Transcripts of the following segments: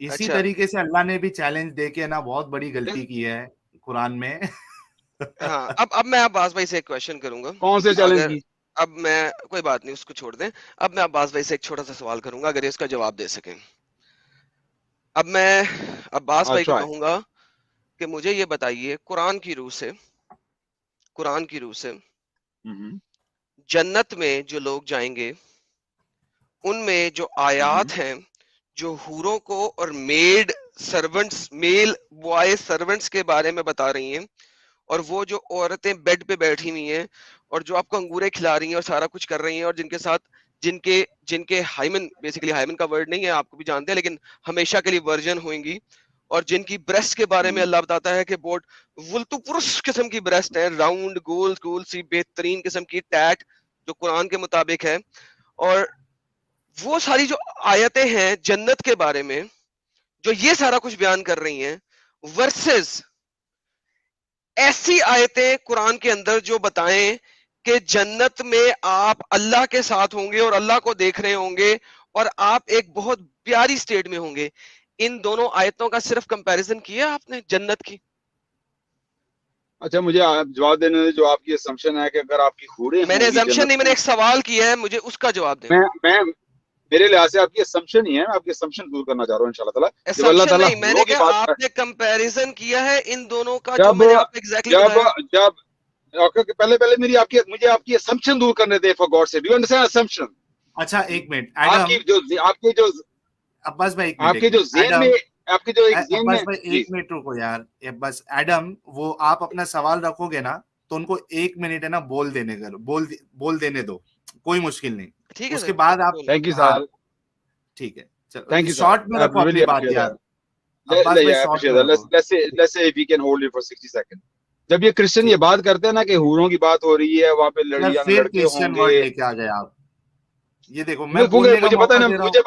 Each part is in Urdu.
اسی اچھا طریقے سے اللہ نے بھی چیلنج دے کے نا بہت بڑی غلطی کی ہے قرآن میں. ہاں اب میں عباس بھائی سے ایک کوشچن کروں گا. کون سے چیلنج اگر کی؟ اب میں کوئی بات نہیں اس کو چھوڑ دیں. اب میں عباس بھائی سے ایک چھوٹا سا سوال کروں گا اگر یہ اس کا جواب دے سکیں. اب میں عباس بھائی کو اچھا کہوں گا کہ مجھے یہ بتائیے قرآن کی روح سے جنت میں جو لوگ جائیں گے ان میں جو آیات ہیں جو حوروں کو اور میل بوائے سرونٹس کے بارے میں بتا رہی ہیں، اور وہ جو عورتیں بیڈ پہ بیٹھی ہوئی ہیں اور جو آپ کو انگورے کھلا رہی ہیں اور سارا کچھ کر رہی ہیں، اور جن کے ساتھ جن کے ہائمن، بیسیکلی ہائمن کا ورڈ نہیں ہے، آپ کو بھی جانتے ہیں، لیکن ہمیشہ کے لیے ورجن ہوئیں گی، اور جن کی بریسٹ کے بارے میں اللہ بتاتا ہے کہ بہت ولتو پرش قسم کی بریسٹ ہے، راؤنڈ گول سی بہترین قسم کی ٹیٹ جو قرآن کے مطابق ہے. اور وہ ساری جو آیتیں ہیں جنت کے بارے میں جو یہ سارا کچھ بیان کر رہی ہیں، ورسز ایسی آیتیں قرآن کے اندر جو بتائیں کہ جنت میں آپ اللہ کے ساتھ ہوں گے اور اللہ کو دیکھ رہے ہوں گے اور آپ ایک بہت پیاری سٹیٹ میں ہوں گے. ان دونوں آیتوں کا صرف کمپیریزن کیا آپ نے جنت کی؟ اچھا مجھے جواب دینے دیں. جو آپ کی اسمپشن ہے کہ اگر آپ کی حوریں میں نے ہوں گی assumption نہیں، جنت میں نے میں، ایک سوال کیا ہے، مجھے اس کا جواب دیں. میں میرے لحاظ سے آپ کی اسمپشن ہی ہے، میں آپ کی اسمپشن دور کرنا چاہ رہا ہوں انشاءاللہ تعالیٰ. جب اللہ assumption تعالیٰ نہیں، میں نے حوروں کی کہا بات آپ نے کمپیریزن کیا ہے ان دونوں کا جو جب میں نے آپ کو ایگزیکٹلی جب بتایا. جب پہلے مجھے آپ کی اسمپشن دور کرنے دیں فار گاڈ سے. Do you understand assumption? اچھا ایک منٹ آپ ایڈم، کی جو عباس بھائی ایک آپ کے جو ذہن میں ایڈم، آپ کے جو ایک ذہن میں عباس بھائی جی ایک منٹ رکو یار. بس ایڈم، وہ آپ اپنا سوال رکھو گے نا تو ان کو 1 منٹ ہے نا بول دینے دو، کوئی مشکل نہیں. ٹھیک ہے اس سر، کے بعد آپ، تھینک یو ہاں سر، ٹھیک ہے تھینک چلو یو سر. شارٹ میں رکھو اپنی really بات appreciate یار. that. عباس بھائی I شارٹ appreciate میں that. رکھو. Let's say if we can hold it for 60 seconds. جب یہ کرسچن یہ ٹھیک بات کرتے ہیں نا کہ حوروں کی بات ہو رہی ہے، وہاں پہ یار لڑکیاں پھر لڑکے ہوں کرسچن گے. ورڈ لے کے آ گئے آپ. یہ دیکھو میں بولنے کا مجھے پتا موقع ہے نا، دے رہا ہوں. مجھے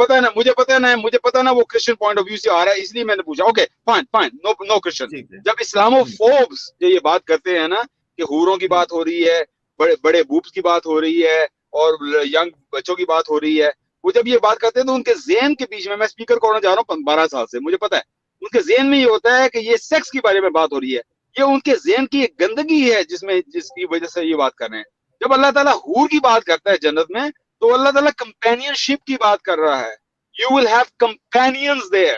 پتا ہے نا وہ کرسچن پوائنٹ آف ویو سے آ رہا ہے، اس لیے میں نے پوچھا. Okay fine no Christian. ٹھیک ہے. جب اسلامو فوبس یہ بات کرتے ہیں نا کہ حوروں کی بات ہو رہی ہے، بڑے بوبس کی بات ہو رہی ہے، اور ینگ بچوں کی بات ہو رہی ہے، وہ جب یہ بات کرتے ہیں تو ان کے ذہن کے بیچ میں اسپیکر کو جا رہا ہوں 12 سال سے، مجھے پتا ہے ان کے ذہن میں یہ ہوتا ہے کہ یہ سیکس کے بارے میں بات ہو رہی ہے. یہ ان کے ذہن کی ایک گندگی ہے جس کی وجہ سے یہ بات کر رہے ہیں. جب اللہ تعالیٰ حور کی بات کرتا ہے جنت میں تو اللہ تعالیٰ کمپینین شپ کی بات کر رہا ہے. You will have companies there.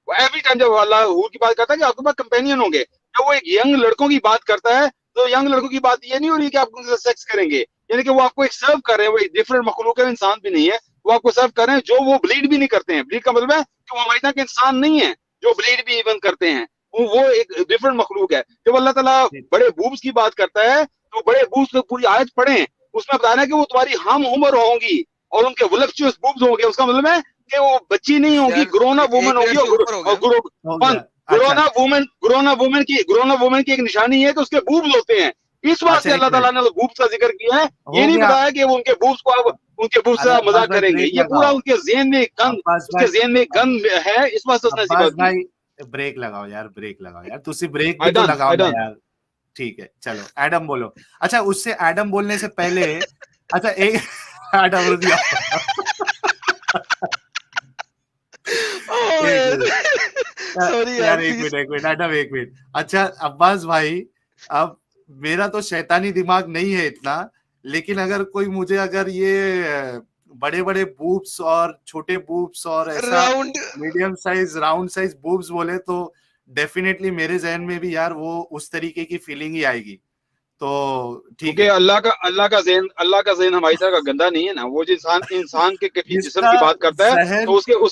Every time جب اللہ حور کی بات کرتا ہے کہ آپ کے پاس کمپینین ہوں گے. جب وہ ایک ینگ لڑکوں کی بات کرتا ہے تو ینگ لڑکوں کی بات یہ نہیں ہو رہی کہ آپ ان سے سیکس کریں گے، یعنی کہ وہ آپ کو ایک سرو کر رہے ہیں. وہ ایک ڈفرنٹ مخلوق ہے، انسان بھی نہیں ہے. وہ آپ کو سرو کر رہے ہیں جو وہ بلیڈ بھی نہیں کرتے ہیں. بلیڈ کا مطلب ہے کہ وہ ہماری طرح کے انسان نہیں ہے جو بلیڈ بھی ایون کرتے ہیں. وہ ایک ڈفرنٹ مخلوق ہے. جب اللہ تعالیٰ بڑے بوبس کی بات کرتا ہے تو بڑے بوبس کو پوری آیت پڑھیں، اس میں بتانا ہے کہ وہ تمہاری ہم عمر ہوں گی اور ان کے ولپچوس بوبس ہوں گے. اس کا مطلب ہے کہ وہ بچی نہیں ہوں گی، یار گرونا وومن ایک ہوں منٹ گی. سے اوپر ہو گیا. ہو گیا. اچھا گرونا وومن کی ایک نشانی ہے کہ اس کے بوبس ہوتے ہیں. اس اچھا واسطے ایک اللہ منٹ تعالیٰ نے بوبس کا ذکر کیا ہے. یہ ہو نہیں گیا. بتایا کہ وہ ان کے بوبس کو آپ ان کے بوبس سے ارے عباس مذاق بھائی کریں گے. بریک یہ پورا لگاؤ. ان کے ذہن میں گند، عباس اس کے بھائی ذہن میں گند ہے. اس واسطے اس نے ایسی عباس بات کی. بھائی بریک لگاؤ یار، بریک لگاؤ یار. تسی بریک بھی تو لگاؤ نا یار. ٹھیک ہے چلو ایڈم بولو. اچھا اس سے ایڈم بولنے سے پہلے اچھا ایک ایڈم رک جاؤ. سوری یار یار ایک پلیز. منٹ ایڈم ایک منٹ. اچھا عباس بھائی، اب میرا تو شیطانی دماغ نہیں ہے اتنا، لیکن اگر کوئی مجھے اگر یہ بڑے بڑے بوبس اور چھوٹے بوبس اور ایسا round medium size round size Bob's بولے تو ڈیفینیٹلی میرے ذہن میں بھی یار وہ اس طریقے کی فیلنگ ہی آئے گی. تو ٹھیک ہے. کیونکہ اللہ کا ذہن ہماری طرح کا گندا نہیں ہے نا. وہ جو انسان کے کفی جس جسم کا کی بات کرتا ہے ذہن، تو ایک منٹ،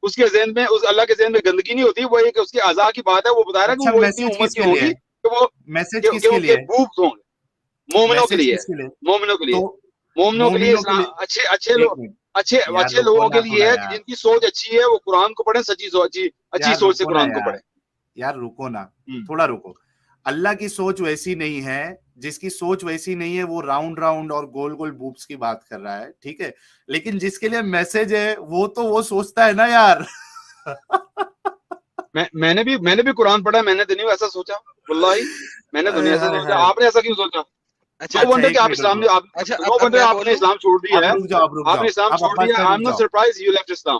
اس کے ذہن میں اس اللہ کے ذہن میں گندگی نہیں ہوتی. وہ ایک اس کے اعضاء کی بات ہے. وہ بتا رہا ہے اچھا کہ وہ اتنی میسج عمر کس کی کے ہوں لیے گی ہے؟ کہ وہ میسج کس کہ کے ان کے لیے ہے؟ بوبس ہوں گے. مومنوں کے میسج لیے، کس کے لیے؟ مومنوں کے لیے، تو مومنوں کے لیے، مومنوں کے لیے. اچھے ایک لوگ، منٹ یار اچھے رکو لوگوں نا کے لیے تھوڑا ہے کہ یار، جن کی سوچ اچھی ہے وہ قرآن کو پڑھیں. اچھی یار سوچ سے رکو نا قرآن کو پڑھیں. یار رکو نا تھوڑا رکو. اللہ کی سوچ ویسی نہیں ہے. جس کی سوچ ویسی نہیں ہے وہ راؤنڈ راؤنڈ اور گول گول بوبس کی بات کر رہا ہے، ٹھیک ہے. لیکن جس کے لیے میسج ہے وہ تو وہ سوچتا ہے نا یار. میں نے بھی قرآن پڑھا. میں نے تو نہیں ایسا سوچا، واللہ میں نے دنیا سے سوچا. آپ نے ایسا کیوں سوچا؟ اچھا نو ونڈر کہ ایک آپ منٹ اسلام رکو. اچھا نو اب ونڈر میں آپ بول نے دوں. اسلام چھوڑ دیا ہے. اب رک جاؤ آپ نے اسلام اب چھوڑ عباس دیا. بھائی آئی رک ایم ناٹ جاؤ. Surprise you left Islam.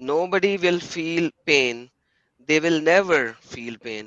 Nobody will feel pain, they will never feel pain।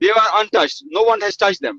they are untouched, no one has touched them।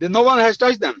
no one has touched them।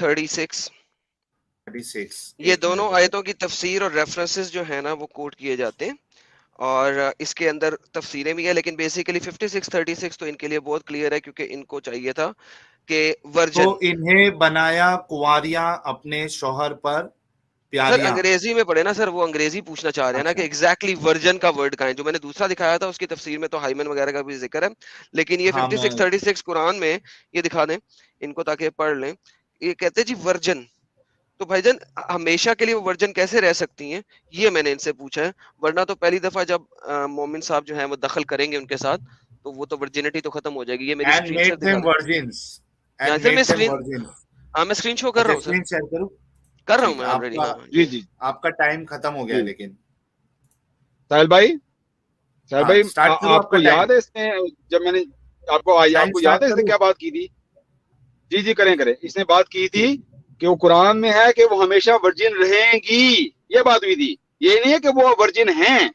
36 36 یہ دونوں آیتوں کی تفسیر اور ریفرنسز جو ہے نا وہ کوٹ کیے جاتے ہیں اور اس کے اندر تفسیریں بھی ہیں, لیکن بیسیکلی 56-36 تو ان کے لیے بہت کلیئر ہے کیونکہ ان کو چاہیے تھا کہ ورجن. تو انہیں بنایا کنواریاں اپنے شوہر پر سر پیاریاں. انگریزی میں پڑھے نا سر, وہ انگریزی پوچھنا چاہ رہے ہیں نا کہ ایگزیکٹلی ورجن کا ورڈ کہاں ہے. جو میں نے دوسرا دکھایا تھا اس کی تفسیر میں تو ہائمن وغیرہ کا بھی ذکر ہے, لیکن یہ 56-36 قرآن میں یہ دکھا دیں ان کو تاکہ پڑھ لیں. یہ کہتے ہیں جی ورجن, تو بھائی جان ہمیشہ کے لیے وہ ورجن کیسے رہ سکتی ہیں, یہ میں نے ان سے پوچھا ہے. ورنہ تو پہلی دفعہ جب مومن صاحب جو ہیں وہ دخل کریں گے ان کے ساتھ تو وہ تو ورجنٹی تو ختم ہو جائے گی. یہ میری And اسکرین made شیئر دکھا them دیں. virgins. یہاں And سے میں made them اسکرین, virgins. ہاں میں اسکرین شو کر رہا ہوں سر, اسکرین شیئر کروں. کر رہا ہوں ٹھیک میں ہے, آلریڈی. ہاں جی جی آپ کا ٹائم ختم ہو گیا ہے, لیکن ساحل بھائی اسٹارٹ کرو. آپ کو یاد ہے اس نے جب میں نے آپ کو یاد ہے اس نے کیا بات کی تھی؟ جی جی کریں. اس نے بات کی تھی کہ وہ قرآن میں ہے کہ وہ ہمیشہ ورجن رہیں گی, یہ بات ہوئی تھی. یہ نہیں ہے کہ وہ ورجن ہیں,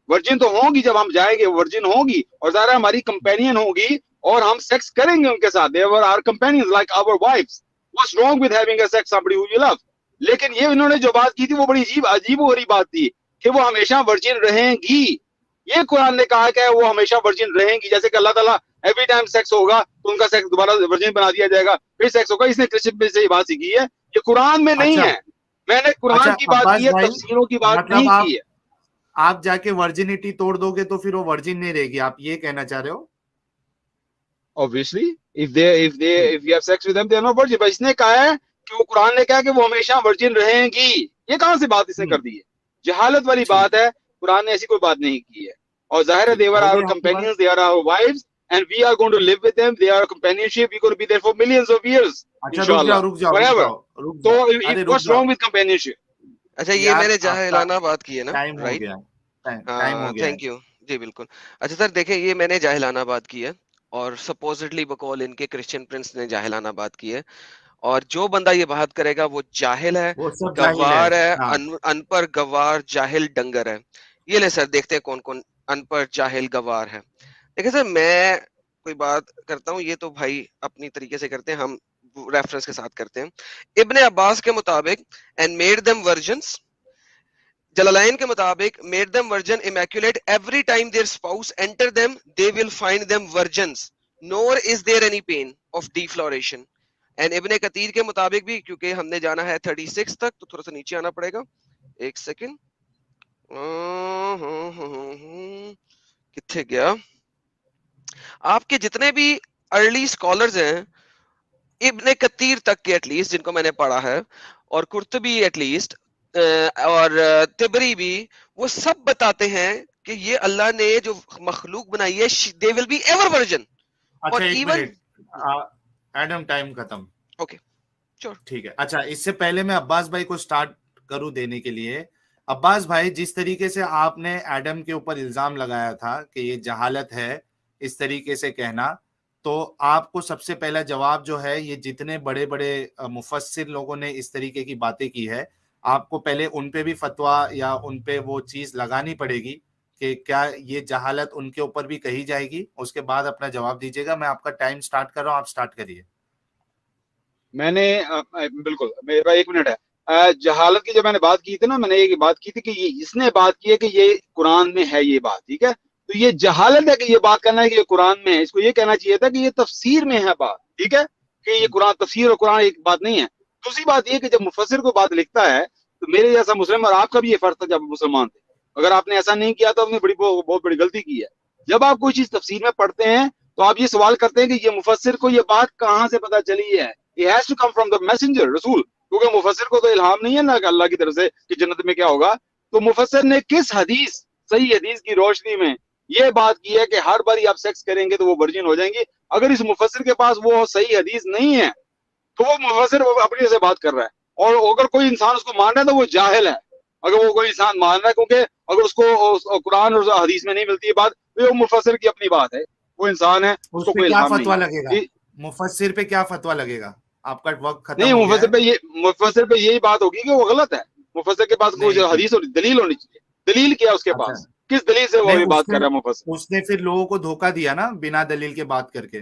ورجن تو ہوں گی جب ہم جائیں گے, ورجن ہوں گی اور ظاہر ہماری کمپینین ہوگی اور ہم سیکس کریں گے ان کے ساتھ. They were our companions like our wives. What's wrong with having a sex somebody who you love? لیکن یہ انہوں نے جو بات کی تھی وہ بڑی عجیب و غریب بات تھی کہ وہ ہمیشہ ورجن رہیں گی. یہ قرآن نے کہا کہ وہ ہمیشہ ورجن رہیں گی, جیسے کہ اللہ تعالیٰ ایوری ٹائم سیکس ہوگا تو ان کا سیکس دوبارہ ورجن بنا دیا جائے گا, پھر سیکس ہوگا. اس نے کرسچن سے یہ بات سیکھی ہے, یہ قرآن میں نہیں ہے. میں نے قرآن کی بات کی ہے, تفسیروں کی بات نہیں کی ہے. آپ جا کے ورجنٹی توڑ دو گے تو پھر وہ ورجن نہیں رہے گی, آپ یہ کہنا چاہ رہے ہو؟ Obviously, if you have sex with them, they are not virgin. But اس نے کہا ہے کہ وہ قرآن نے کہا کہ وہ ہمیشہ ورجن رہیں گی. یہ کہاں سے بات اس نے کر دی ہے؟ جہالت والی بات ہے. قرآن نے ایسی کوئی بات نہیں کی ہے. اور ظاہر ہے they were our companions, they are our wives, and we are going to live with them. They are our companionship. We are going to be there for millions of years. Inshallah. Forever. So what's wrong with companionship? اچھا یہ میں نے جاہلانہ بات کی ہے نا, ٹائم ہو گیا, ٹائم ہو گیا. تھینک یو جی بالکل. اچھا سر دیکھیں یہ میں نے جاہلانہ بات کی ہے اور سپوزٹلی بقول ان کے کرسچن پرنس نے جاہلانہ بات کی ہے, اور جو بندہ یہ بات کرے گا وہ جاہل ہے, گوار ہے, ان پڑھ گوار جاہل ڈنگر ہے. یہ لے سر دیکھتے ہیں کون کون ان پڑھ جاہل گوار ہے. دیکھیں سر میں کوئی بات کرتا ہوں, یہ تو بھائی اپنی طریقے سے کرتے ہیں, ہم ریفرنس کے ساتھ کرتے ہیں. ابن عباس کے مطابق and made them virgins, جلالین کے مطابق made them virgin immaculate every time their spouse enter them they will find them virgins nor is there any pain of defloration. and ابن کثیر کے مطابق بھی, کیونکہ ہم نے جانا ہے 36 تک تو تھوڑا سا نیچے آنا پڑے گا, ایک سیکنڈ, کتنے گیا. آپ کے جتنے بھی ارلی اسکالرز ہیں ابن کثیر تک کے ایٹ لیسٹ جن کو میں نے پڑھا ہے, اور قرطبی ایٹ لیسٹ, اور تبری بھی, وہ سب بتاتے ہیں کہ یہ اللہ نے جو مخلوق بنائی ہے they will be ever virgin. اچھا ایک منٹ, ایڈم ٹائم ختم. اوکے ٹھیک ہے. اچھا اس سے پہلے میں عباس بھائی کو سٹارٹ کروں دینے کے لیے. عباس بھائی جس طریقے سے آپ نے ایڈم کے اوپر الزام لگایا تھا کہ یہ جہالت ہے اس طریقے سے کہنا, تو آپ کو سب سے پہلا جواب جو ہے, یہ جتنے بڑے بڑے مفسر لوگوں نے اس طریقے کی باتیں کی ہے, آپ کو پہلے ان پہ بھی فتویٰ یا ان پہ وہ چیز لگانی پڑے گی کہ کیا یہ جہالت ان کے اوپر بھی کہی جائے گی. اس کے بعد اپنا جواب دیجیے گا. میں آپ کا ٹائم سٹارٹ کر رہا ہوں, آپ سٹارٹ کریے. میں نے بالکل, میرا ایک منٹ ہے. جہالت کی جب میں نے بات کی تھی نا, میں نے یہ بات کی تھی کہ یہ اس نے بات کی ہے کہ یہ قرآن میں ہے یہ بات, ٹھیک ہے. تو یہ جہالت ہے کہ یہ بات کرنا ہے کہ یہ قرآن میں ہے. اس کو یہ کہنا چاہیے تھا کہ یہ تفسیر میں ہے بات, ٹھیک ہے, کہ یہ قرآن تفسیر اور قرآن ایک بات نہیں ہے. دوسری بات یہ کہ جب مفسر کو بات لکھتا ہے تو میرے جیسا مسلم, اور آپ کا بھی یہ فرض تھا جب مسلمان تھے, اگر آپ نے ایسا نہیں کیا تو آپ نے بہت بڑی غلطی کی ہے. جب آپ کوئی چیز تفسیر میں پڑھتے ہیں تو آپ یہ سوال کرتے ہیں کہ یہ مفسر کو یہ بات کہاں سے پتہ چلی ہے. It has to come from the messenger, رسول, کیونکہ مفسر کو تو الہام نہیں ہے نا کہ اللہ کی طرف سے کہ جنت میں کیا ہوگا. تو مفسر نے کس حدیث, صحیح حدیث کی روشنی میں یہ بات کی ہے کہ ہر باری آپ سیکس کریں گے تو وہ ورجن ہو جائیں گے. اگر اس مفسر کے پاس وہ صحیح حدیث نہیں ہے تو وہ مفسر اپنی سے بات کر رہا ہے, اور اگر کوئی انسان اس کو مان رہا ہے تو وہ جاہل ہے. اگر وہ کوئی انسان مان رہا ہے, کیونکہ اگر اس کو قرآن اور حدیث میں نہیں ملتی یہ بات تو وہ مفسر کی اپنی بات ہے, وہ انسان ہے, اس کو کوئی الہام فتویٰ لگے گا. مفسر پہ کیا فتویٰ لگے گا؟ آپ کا وقت ختم نہیں, ہو گیا ہے. مفسر پہ یہی بات ہوگی کہ وہ غلط ہے. مفسر کے پاس کوئی حدیث اور دلیل ہونی چاہیے. دلیل کیا اس کے پاس, کس دلیل سے وہ یہ بات کر رہا ہے مفسر؟ اس نے پھر لوگوں کو دھوکہ دیا نا بنا دلیل کے بات کر کے.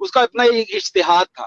اس کا اپنا ایک اشتہاد تھا.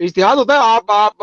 اشتہاد ہوتا ہے آپ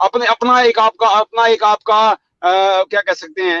اپنا ایک آپ کا کیا کہہ سکتے ہیں,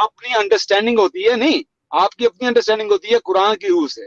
اپنی انڈرسٹینڈنگ ہوتی ہے. نہیں, آپ کی اپنی انڈرسٹینڈنگ ہوتی ہے قرآن کی روح سے,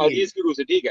حدیث کی روح سے, ٹھیک ہے.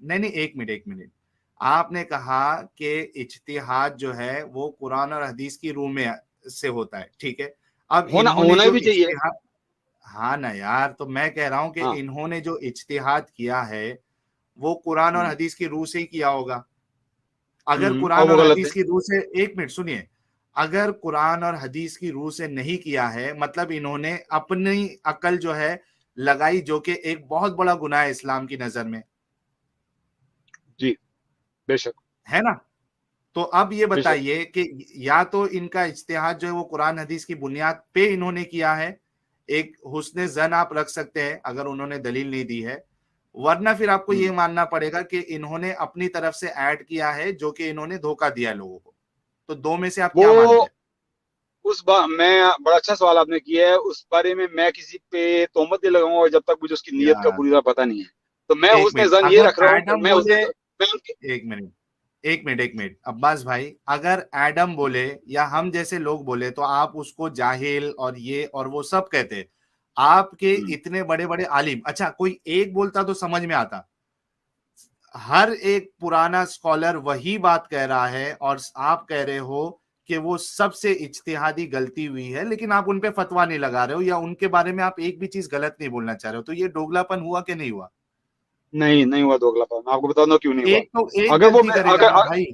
نہیں ایک منٹ. آپ نے کہا کہ اجتہاد جو ہے وہ قرآن اور حدیث کی روح میں سے ہوتا ہے, ٹھیک ہے. اب انہوں نے ہونا جو بھی چاہیے. اجتہاد, ہاں نا یار, تو میں کہہ رہا ہوں کہ ہاں انہوں نے جو اجتہاد کیا ہے وہ قرآن اور حدیث کی روح سے ہی کیا ہوگا. اگر اور قرآن وہ اور غلط ہے. حدیث کی روح سے, ایک منٹ سنیے, اگر قرآن اور حدیث کی روح سے نہیں کیا ہے مطلب انہوں نے اپنی عقل جو ہے لگائی, جو کہ ایک بہت بڑا گناہ ہے اسلام کی نظر میں, جی بے شک ہے نا. تو اب یہ بے شک. بتائیے کہ یا تو ان کا اجتہاد جو ہے وہ قرآن حدیث کی بنیاد پہ انہوں نے کیا ہے, ایک حسن زن آپ رکھ سکتے ہیں اگر انہوں نے دلیل نہیں دی ہے, ورنہ پھر آپ کو یہ ماننا پڑے گا کہ انہوں نے اپنی طرف سے ایڈ کیا ہے جو کہ انہوں نے دھوکہ دیا ہے لوگوں کو. تو دو میں سے آپ کیا وہ مانتے ہیں؟ میں بڑا اچھا سوال آپ نے کیا ہے. اس بارے میں کسی پہ تہمت نہیں لگاؤں گا جب تک مجھے اس کی نیت کا یار پوری طرح پتہ نہیں ہے. تو میں ایک حسن منٹ, زن یہ اگر رکھ رہا ہوں, ایڈم میں بولے, ان کے ایک منٹ عباس بھائی, اگر ایڈم بولے یا ہم جیسے لوگ بولے تو آپ اس کو جاہل اور یہ اور وہ سب کہتے. آپ کے اتنے بڑے بڑے عالم, اچھا کوئی ایک بولتا تو سمجھ میں آتا, ہر ایک پرانا اسکالر وہی بات کہہ رہا ہے اور آپ کہہ رہے ہو کہ وہ سب سے اجتہادی غلطی ہوئی ہے, لیکن آپ ان پہ فتوا نہیں لگا رہے ہو یا ان کے بارے میں آپ ایک بھی چیز غلط نہیں بولنا چاہ رہے ہو. تو یہ دوگلاپن ہوا کہ نہیں ہوا؟ نہیں ہوا دوگلا پن. آپ کو بتا دوں کیوں نہیں ہوا. ایک تو ایک اگر وہ غلطی کرے گا نا بھائی.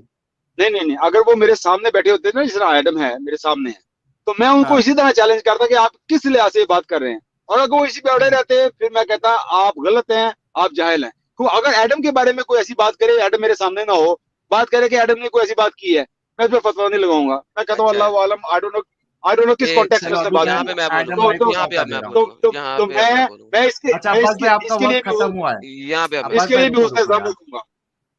نہیں, اگر وہ میرے سامنے بیٹھے ہوتے نا, جس طرح ایڈم ہے میرے سامنے ہے, تو میں ان کو ہاں اسی طرح چیلنج کرتا کہ آپ کس لحاظ سے بات کر رہے ہیں, اور اگر وہ اسی پہ اڑے رہتے پھر میں کہتا آپ غلط ہیں, آپ جاہل ہیں. اگر ایڈم کے بارے میں کوئی ایسی بات کرے, ایڈم میرے سامنے نہ ہو, بات کرے کہ ایڈم نے کوئی ایسی بات کی ہے, میں اس پہ فتوا نہیں لگاؤں گا. میں کہتا ہوں اچھا اللہ عالم, آئی ڈونٹ نو کس ایک کانٹیکس میں چلو اس نے ابھی بات یہاں کی پہ ہے. میں ایڈم بولوں بھائی گا، کو تو یہاں پہ موقع اب دے میں رہا ہوں. بولوں گا، تو یہاں تو پہ اب میں میں بولوں گا. میں اس کے اچھا میں اس عباس کے بھائی آپ کا اس کے لیے وقت بھی ختم ہوا ہے. یہاں پہ اب میں اس عباس کے بھائی لیے بھی رکو حسن رکو ظن یار, رکھوں گا.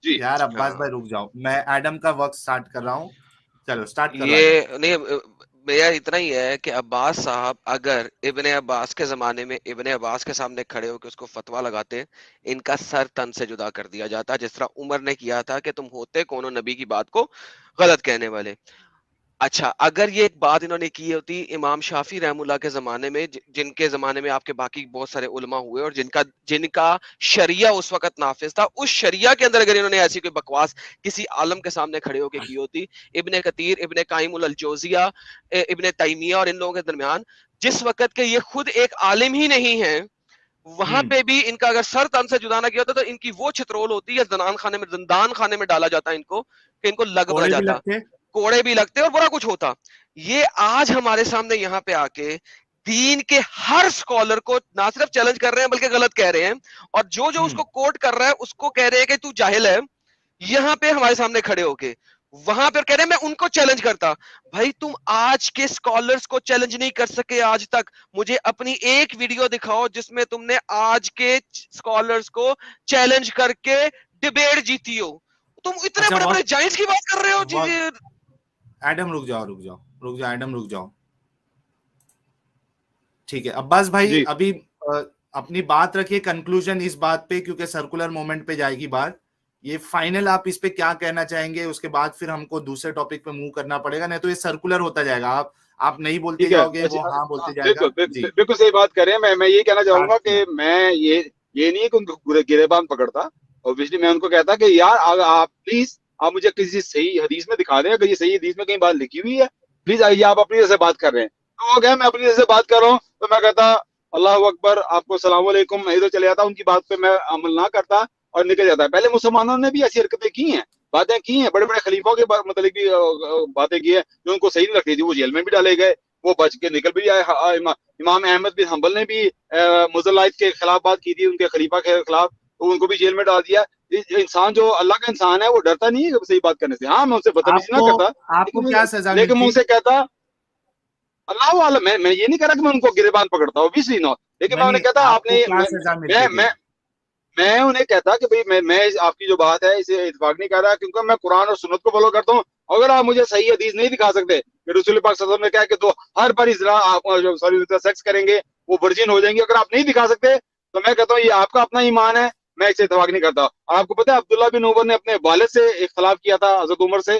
جی یار عباس ہاں بھائی رک جاؤ, میں ایڈم کا وقت سٹارٹ کر رہا ہوں. چلو سٹارٹ کرو ایڈم. یہ نہیں میرا اتنا ہی ہے کہ عباس صاحب اگر ابن عباس کے زمانے میں ابن عباس کے سامنے کھڑے ہو کے اس کو فتوا لگاتے, ان کا سر تن سے جدا کر دیا جاتا, جس طرح عمر نے کیا تھا کہ تم ہوتے کون ہو نبی کی بات کو غلط کہنے والے. اچھا اگر یہ ایک بات انہوں نے کی ہوتی امام شافی رحم اللہ کے زمانے میں, جن کے زمانے میں آپ کے باقی بہت سارے علماء ہوئے اور جن کا شریعہ اس وقت نافذ تھا, اس شریعہ کے اندر اگر انہوں نے ایسی کوئی بکواس کسی عالم کے سامنے کھڑے ہو کے کی ہوتی, ابن کثیر, ابن قیم الجوزیہ, ابن تیمیہ اور ان لوگوں کے درمیان, جس وقت کے یہ خود ایک عالم ہی نہیں ہیں, وہاں پہ بھی ان کا اگر سر تن سے جدا نہ کیا ہوتا تو ان کی وہ چترول ہوتی ہے, زندان خانے میں ڈالا جاتا ان کو کہ ان کو لگ بڑا کوڑے بھی جاتا, لگتے. کوڑے بھی لگتے اور بڑا کچھ ہوتا. یہ آج ہمارے سامنے یہاں پہ آ کے دین کے ہر سکولر کو نہ صرف چیلنج کر رہے ہیں بلکہ غلط کہہ رہے ہیں, اور جو اس کو کوٹ کر رہا ہے اس کو کہہ رہے ہیں کہ تو جاہل ہے. یہاں پہ ہمارے سامنے کھڑے ہو کے وہاں پہ کہہ رہے ہیں میں ان کو چیلنج کرتا. بھائی تم آج کے سکولرز کو چیلنج نہیں کر سکے آج تک, مجھے اپنی ایک ویڈیو دکھاؤ جس میں تم نے آج کے سکولرز کو چیلنج کر کے ڈیبیٹ جیتی ہو. تم اتنے اچھا بڑے بڑے وقت جائنٹس کی بات کر رہے ہو. وقت ایڈم رک جاؤ ایڈم رک جاؤ. ٹھیک ہے عباس بھائی, جی ابھی اپنی بات رکھیے کنکلوژن اس بات پہ, کیونکہ سرکولر مومنٹ پہ جائے گی بات. یہ فائنل آپ اس پہ کیا کہنا چاہیں گے, اس کے بعد پھر ہم کو دوسرے ٹاپک پہ موو کرنا پڑے گا, نہیں تو یہ سرکولر ہوتا جائے گا. آپ نہیں بولتے ٹھیک ہے. جاؤ گے, وہ ہاں بولتے جائے گا. جی بالکل صحیح بات کر رہے ہیں. میں یہ کہنا چاہوں اسٹارٹ گا کریں. کہ میں یہ نہیں کہ ان کو گریبان پکڑتا, اور بجلی میں ان کو کہتا کہ یار آپ پلیز آپ مجھے کسی صحیح حدیث میں دکھا دیں, اگر یہ صحیح حدیث میں کہیں بات لکھی ہوئی ہے پلیز آئیے, آپ اپنی طرف سے بات کر رہے ہیں. تو وہ کہ میں اپنی طرف سے بات کر رہا ہوں, تو میں کہتا اللہ اکبر, آپ کو السلام علیکم, میں ادھر چلے جاتا, ان کی بات پہ میں عمل نہ کرتا اور نکل جاتا. پہلے مسلمانوں نے بھی ایسی حرکتیں کی ہیں, باتیں کی ہیں, بڑے بڑے خلیفوں کے متعلق بھی باتیں کی ہیں جو ان کو صحیح نہیں لگتی تھی, وہ جیل میں بھی ڈالے گئے, وہ بچ کے نکل بھی آئے. امام احمد بن حنبل نے بھی مزلائد کے خلاف بات کی تھی, ان کے خلیفہ کے خلاف. تو ان کو بھی جیل میں ڈال دیا. انسان جو اللہ کا انسان ہے وہ ڈرتا نہیں ہے صحیح بات کرنے سے. ہاں میں ان سے بدتمیزی نہ کرتا, آپ کو کیا سزا لیکن میں ان ملتی؟ سے کہتا اللہ عالم, میں یہ نہیں کہہ رہا کہ میں ان کو گریبان پکڑتا ہوں, obviously not, لیکن میں انہیں کہتا آپ نے, میں انہیں کہتا کہ بھئی میں آپ کی جو بات ہے اسے اتفاق نہیں کر رہا, کیونکہ میں قرآن اور سنت کو فالو کرتا ہوں. اگر آپ مجھے صحیح حدیث نہیں دکھا سکتے کہ رسول پاک صلی اللہ علیہ وسلم نے کہا کہ تو ہر بار آپ سیکس کریں گے وہ ورجن ہو جائیں گے, اگر آپ نہیں دکھا سکتے تو میں کہتا ہوں یہ آپ کا اپنا ایمان ہے, میں اسے اتفاق نہیں کرتا. آپ کو پتہ ہے عبداللہ بن عمر نے اپنے والد سے اختلاف کیا تھا حضرت عمر سے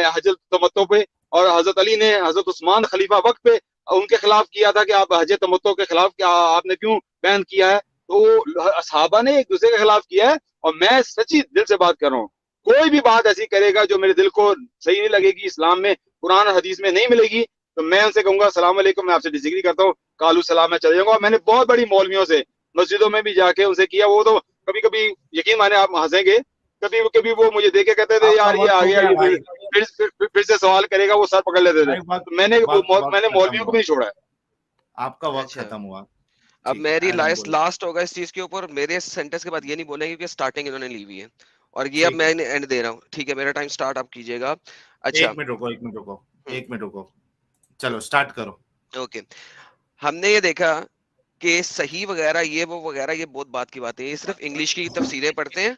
حج تمتع پہ, اور حضرت علی نے حضرت عثمان خلیفہ وقت پہ ان کے خلاف کیا تھا کہ آپ حج تمتع کے خلاف کیا آپ نے کیوں بین کیا ہے. تو صحابہ نے ایک دوسرے کے خلاف کیا ہے, اور میں سچی دل سے بات کر رہا ہوں, کوئی بھی بات ایسی کرے گا جو میرے دل کو صحیح نہیں لگے گی, اسلام میں قرآن اور حدیث میں نہیں ملے گی, تو میں ان سے کہوں گا السلام علیکم, میں آپ سے ڈس ایگری کرتا ہوں, کالو سلام, میں چلے جاؤں گا. میں نے بہت بڑی مولویوں سے مسجدوں میں بھی جا کے ان سے کیا, وہ تو کبھی کبھی یقین مانے آپ ہنسیں گے, کبھی وہ مجھے دیکھ کے کہتے تھے یار یہ آ گیا, پھر سے سوال کرے گا, وہ سر پکڑ لیتے تھے. میں نے مولویوں کو بھی نہیں چھوڑا ہے. آپ کا وقت ختم ہوا. اب میری لاسٹ ہوگا اس چیز کے اوپر, میرے سینٹنس کے بعد یہ نہیں بولیں گے کیونکہ سٹارٹنگ انہوں نے لی ہوئی ہے, اور یہ اب میں اینڈ دے رہا ہوں. ٹھیک ہے, میرا ٹائم سٹارٹ آپ کیجئے گا. اچھا ایک منٹ رکو, چلو سٹارٹ کرو. اوکے, ہم نے یہ دیکھا کہ صحیح وغیرہ یہ وہ وغیرہ یہ بہت بات کی باتیں, یہ صرف انگلش کی تفسیریں پڑھتے ہیں,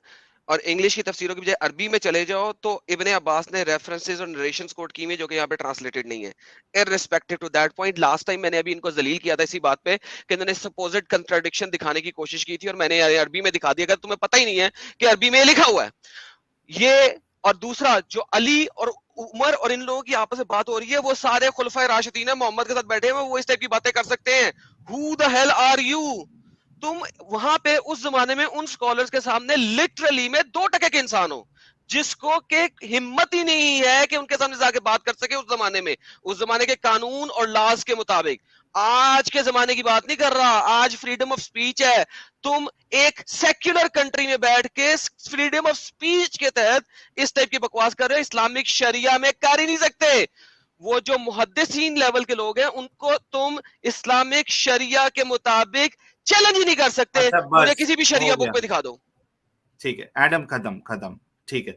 اور انگلش کی تفسیروں کی بجائے عربی میں چلے جاؤ تو ابن عباس نے ریفرنسز اور نریشنز کوٹ کی ہوئی جو کہ یہاں پہ ٹرانسلیٹڈ نہیں ہے. irrespective to that point, last time میں نے ابھی ان کو ذلیل کیا تھا اسی بات پہ کہ انہوں نے سپوزڈ کنٹراڈکشن دکھانے کی کوشش کی تھی, اور میں نے عربی میں دکھا دیا. اگر تمہیں پتہ ہی نہیں ہے کہ عربی میں لکھا ہوا ہے یہ, اور دوسرا جو علی اور عمر اور ان لوگوں کی آپس میں بات ہو رہی ہے, وہ سارے خلفائے راشدین ہیں محمد کے ساتھ بیٹھے ہوئے, وہ اس ٹائپ کی باتیں کر سکتے ہیں. Who the hell are you? تم وہاں پہ اس زمانے میں ان سکولرز کے سامنے لٹرلی میں 2% کے انسان ہو جس کو کہ ہمت ہی نہیں ہے کہ ان کے سامنے جا کے بات کر سکے. اس زمانے میں, اس زمانے کے قانون اور لاز کے مطابق, آج کے زمانے کی بات نہیں کر رہا, آج فریڈم آف سپیچ ہے. تم ایک سیکولر کنٹری میں بیٹھ کے فریڈم آف سپیچ کے تحت اس ٹائپ کی بکواس کر رہے ہو, اسلامک شریعہ میں کر ہی نہیں سکتے. وہ جو محدثین لیول کے لوگ ہیں ان کو تم اسلامک شریعہ کے مطابق چیلنج ہی نہیں کر سکتے. مجھے کسی بھی شریعہ بک پہ دکھا دو. ٹھیک ہے ایڈم, ختم, ٹھیک ہے.